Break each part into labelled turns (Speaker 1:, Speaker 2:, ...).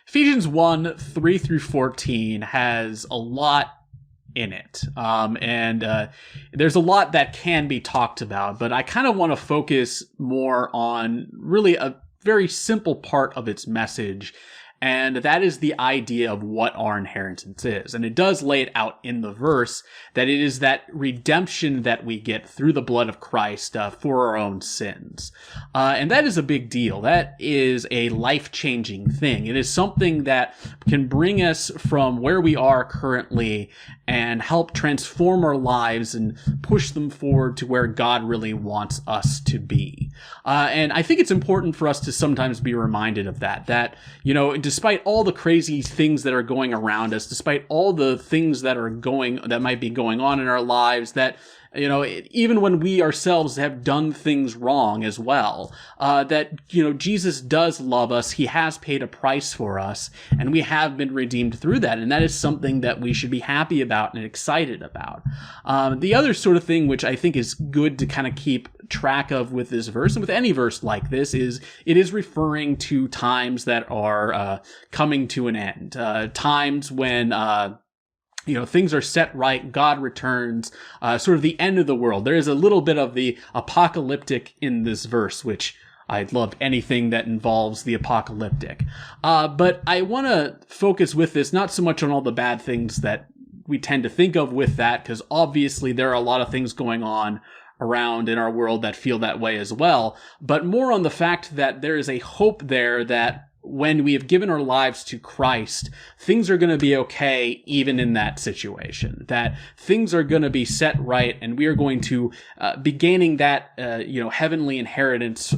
Speaker 1: Ephesians 1, 3 through 14 has a lot in it. And there's a lot that can be talked about, but I kind of want to focus more on really a very simple part of its message. And that is the idea of what our inheritance is. And it does lay it out in the verse that it is that redemption that we get through the blood of Christ for our own sins. And that is a big deal. That is a life-changing thing. It is something that can bring us from where we are currently and help transform our lives and push them forward to where God really wants us to be. And I think it's important for us to sometimes be reminded of that, despite all the crazy things that are going around us, despite all the things that might be going on in our lives, that even when we ourselves have done things wrong as well, Jesus does love us. He has paid a price for us, and we have been redeemed through that. And that is something that we should be happy about and excited about. The other sort of thing which I think is good to kind of keep track of with this verse, and with any verse like this, is it is referring to times that are coming to an end, times when things are set right, God returns, sort of the end of the world. There is a little bit of the apocalyptic in this verse, which I love anything that involves the apocalyptic. But I want to focus with this not so much on all the bad things that we tend to think of with that, because obviously there are a lot of things going on around in our world that feel that way as well, but more on the fact that there is a hope there that when we have given our lives to Christ, things are going to be okay even in that situation, that things are going to be set right, and we are going to be gaining that heavenly inheritance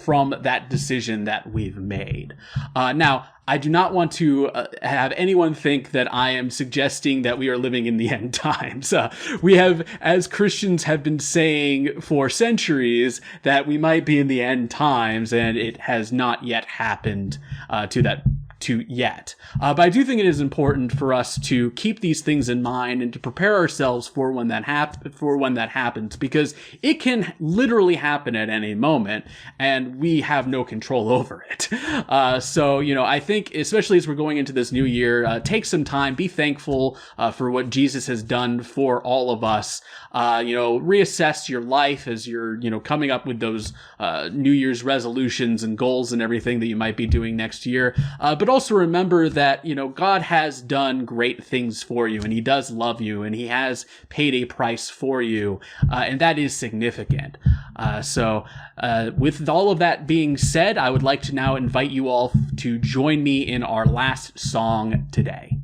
Speaker 1: from that decision that we've made. Now, I do not want to have anyone think that I am suggesting that we are living in the end times. We have, as Christians have been saying for centuries, that we might be in the end times, and it has not yet happened yet. But I do think it is important for us to keep these things in mind and to prepare ourselves for when that happens, because it can literally happen at any moment, and we have no control over it. So I think, especially as we're going into this new year, take some time, be thankful for what Jesus has done for all of us. Reassess your life as you're, coming up with those New Year's resolutions and goals and everything that you might be doing next year. But also remember that, God has done great things for you, and He does love you, and He has paid a price for you, and that is significant. So with all of that being said, I would like to now invite you all to join me in our last song today.